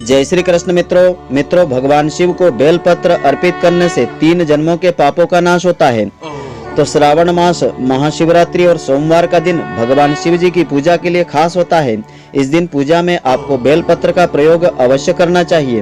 जय श्री कृष्ण मित्रों भगवान शिव को बेलपत्र अर्पित करने से 3 जन्मों के पापों का नाश होता है। तो श्रावण मास महाशिवरात्रि और सोमवार का दिन भगवान शिव जी की पूजा के लिए खास होता है। इस दिन पूजा में आपको बेलपत्र का प्रयोग अवश्य करना चाहिए।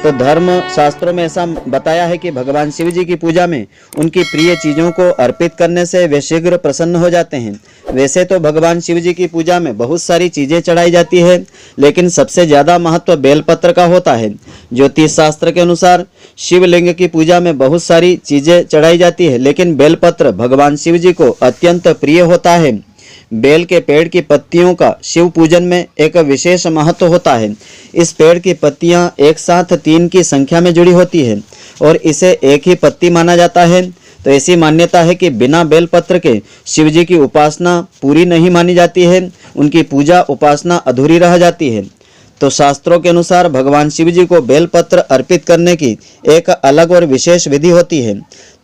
तो धर्म शास्त्रों में ऐसा बताया है कि भगवान शिव जी की पूजा में उनकी प्रिय चीजों को अर्पित करने से वे शीघ्र प्रसन्न हो जाते हैं। वैसे तो भगवान शिव जी की पूजा में बहुत सारी चीजें चढ़ाई जाती है, लेकिन सबसे ज्यादा महत्व बेलपत्र का होता है। ज्योतिष शास्त्र के अनुसार शिवलिंग की पूजा में बहुत सारी चीजें चढ़ाई जाती है, लेकिन बेलपत्र भगवान शिव जी को अत्यंत प्रिय होता है। बेल के पेड़ की पत्तियों का शिव पूजन में एक विशेष महत्व होता है। इस पेड़ की पत्तियां एक साथ 3 की संख्या में जुड़ी होती है और इसे एक ही पत्ती माना जाता है। तो ऐसी मान्यता है कि बिना बेलपत्र के शिव जी की उपासना पूरी नहीं मानी जाती है, उनकी पूजा उपासना अधूरी रह जाती है। तो शास्त्रों के अनुसार भगवान शिव जी को बेलपत्र अर्पित करने की एक अलग और विशेष विधि होती है।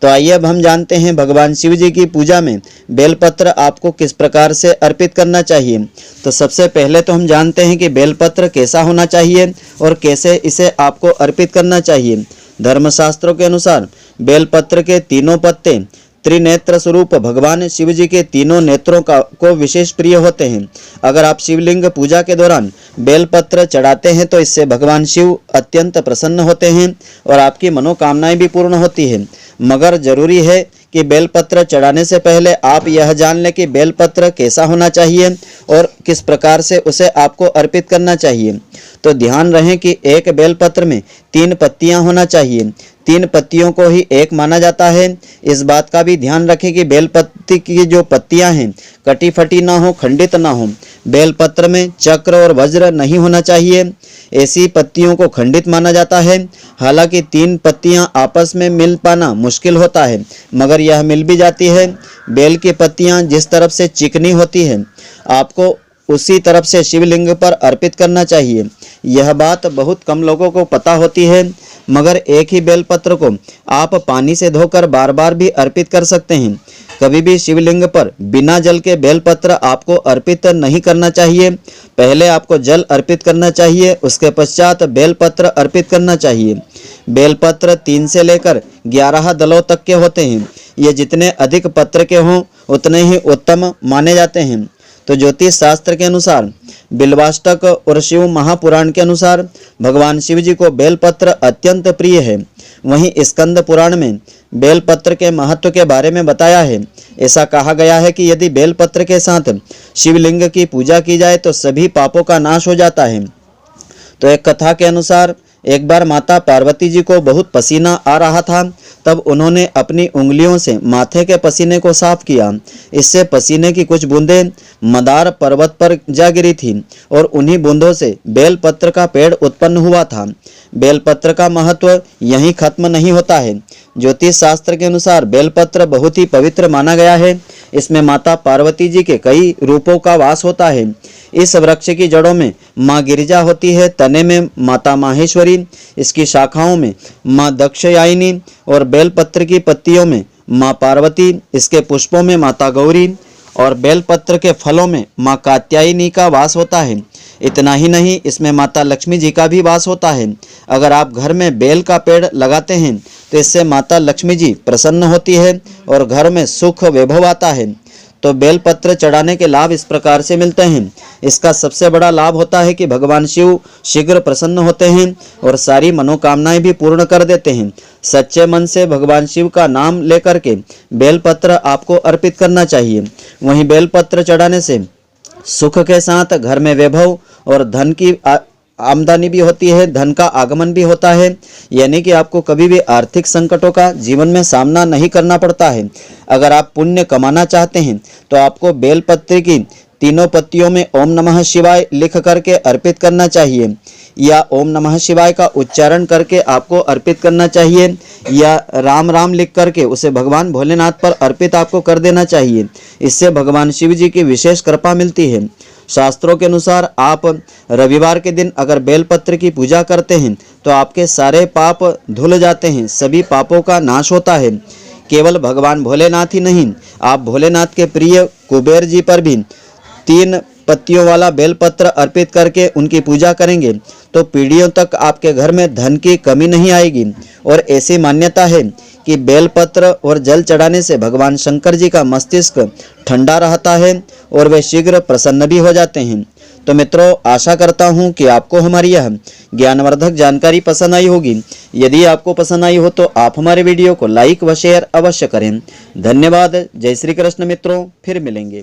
तो आइए अब हम जानते हैं भगवान शिव जी की पूजा में बेलपत्र आपको किस प्रकार से अर्पित करना चाहिए। तो सबसे पहले तो हम जानते हैं कि बेलपत्र कैसा होना चाहिए और कैसे इसे आपको अर्पित करना चाहिए। धर्मशास्त्रों के अनुसार बेलपत्र के तीनों पत्ते त्रिनेत्र स्वरूप भगवान शिव जी के तीनों नेत्रों को विशेष प्रिय होते हैं। अगर आप शिवलिंग पूजा के दौरान बेलपत्र चढ़ाते हैं तो इससे भगवान शिव अत्यंत प्रसन्न होते हैं और आपकी मनोकामनाएं भी पूर्ण होती हैं। मगर जरूरी है कि बेलपत्र चढ़ाने से पहले आप यह जान लें कि बेलपत्र कैसा होना चाहिए और किस प्रकार से उसे आपको अर्पित करना चाहिए। तो ध्यान रहे कि एक बेलपत्र में 3 पत्तियां होना चाहिए। 3 पत्तियों को ही एक माना जाता है। इस बात का भी ध्यान रखें कि बेलपत्र की जो पत्तियां हैं कटी फटी ना हो, खंडित ना हो। बेलपत्र में चक्र और वज्र नहीं होना चाहिए, ऐसी पत्तियों को खंडित माना जाता है। हालांकि 3 पत्तियां आपस में मिल पाना मुश्किल होता है, मगर यह मिल भी जाती है। बेल की पत्तियां जिस तरफ से चिकनी होती है आपको उसी तरफ से शिवलिंग पर अर्पित करना चाहिए। यह बात बहुत कम लोगों को पता होती है, मगर एक ही बेलपत्र को आप पानी से धोकर बार बार भी अर्पित कर सकते हैं। कभी भी शिवलिंग पर बिना जल के बेलपत्र आपको अर्पित नहीं करना चाहिए। पहले आपको जल अर्पित करना चाहिए, उसके पश्चात बेलपत्र अर्पित करना चाहिए। बेलपत्र 3 से लेकर 11 दलों तक के होते हैं। ये जितने अधिक पत्र के हों उतने ही उत्तम माने जाते हैं। तो ज्योतिष शास्त्र के अनुसार बिल्वाष्टक और शिव महापुराण के अनुसार भगवान शिव जी को बेलपत्र अत्यंत प्रिय है। वहीं स्कंद पुराण में बेलपत्र के महत्व के बारे में बताया है। ऐसा कहा गया है कि यदि बेलपत्र के साथ शिवलिंग की पूजा की जाए तो सभी पापों का नाश हो जाता है। तो एक कथा के अनुसार एक बार माता पार्वती जी को बहुत पसीना आ रहा था, तब उन्होंने अपनी उंगलियों से माथे के पसीने को साफ किया। इससे पसीने की कुछ बूंदें मदार पर्वत पर जा गिरी थी और उन्हीं बूंदों से बेलपत्र का पेड़ उत्पन्न हुआ था। बेलपत्र का महत्व यहीं खत्म नहीं होता है। ज्योतिष शास्त्र के अनुसार बेलपत्र बहुत ही पवित्र माना गया है। इसमें माता पार्वती जी के कई रूपों का वास होता है। इस वृक्ष की जड़ों में माँ गिरिजा होती है, तने में माता माहेश्वरी, इसकी शाखाओं में माँ दक्षयायिनी और बेलपत्र की पत्तियों में माँ पार्वती, इसके पुष्पों में माता गौरी और बेलपत्र के फलों में माँ कात्यायनी का वास होता है। इतना ही नहीं, इसमें माता लक्ष्मी जी का भी वास होता है। अगर आप घर में बेल का पेड़ लगाते हैं तो इससे माता लक्ष्मी जी प्रसन्न होती है और घर में सुख वैभव आता है। तो बेलपत्र चढ़ाने के लाभ इस प्रकार से मिलते हैं। इसका सबसे बड़ा लाभ होता है कि भगवान शिव शीघ्र प्रसन्न होते हैं और सारी मनोकामनाएं भी पूर्ण कर देते हैं। सच्चे मन से भगवान शिव का नाम लेकर के बेलपत्र आपको अर्पित करना चाहिए। वहीं बेलपत्र चढ़ाने से सुख के साथ घर में वैभव और धन की आमदनी भी होती है, धन का आगमन भी होता है। यानी कि आपको कभी भी आर्थिक संकटों का जीवन में सामना नहीं करना पड़ता है। अगर आप पुण्य कमाना चाहते हैं तो आपको बेलपत्र की 3 पत्तियों में ओम नमः शिवाय लिख करके अर्पित करना चाहिए, या ओम नमः शिवाय का उच्चारण करके आपको अर्पित करना चाहिए, या राम राम लिख करके उसे भगवान भोलेनाथ पर अर्पित आपको कर देना चाहिए। इससे भगवान शिव जी की विशेष कृपा मिलती है। शास्त्रों के अनुसार आप रविवार के दिन अगर बेलपत्र की पूजा करते हैं तो आपके सारे पाप धुल जाते हैं, सभी पापों का नाश होता है। केवल भगवान भोलेनाथ ही नहीं, आप भोलेनाथ के प्रिय कुबेर जी पर भी 3 पत्तियों वाला बेलपत्र अर्पित करके उनकी पूजा करेंगे तो पीढ़ियों तक आपके घर में धन की कमी नहीं आएगी। और ऐसी मान्यता है कि बेलपत्र और जल चढ़ाने से भगवान शंकर जी का मस्तिष्क ठंडा रहता है और वे शीघ्र प्रसन्न भी हो जाते हैं। तो मित्रों, आशा करता हूं कि आपको हमारी यह ज्ञानवर्धक जानकारी पसंद आई होगी। यदि आपको पसंद आई हो तो आप हमारे वीडियो को लाइक व शेयर अवश्य करें। धन्यवाद। जय श्री कृष्ण मित्रों, फिर मिलेंगे।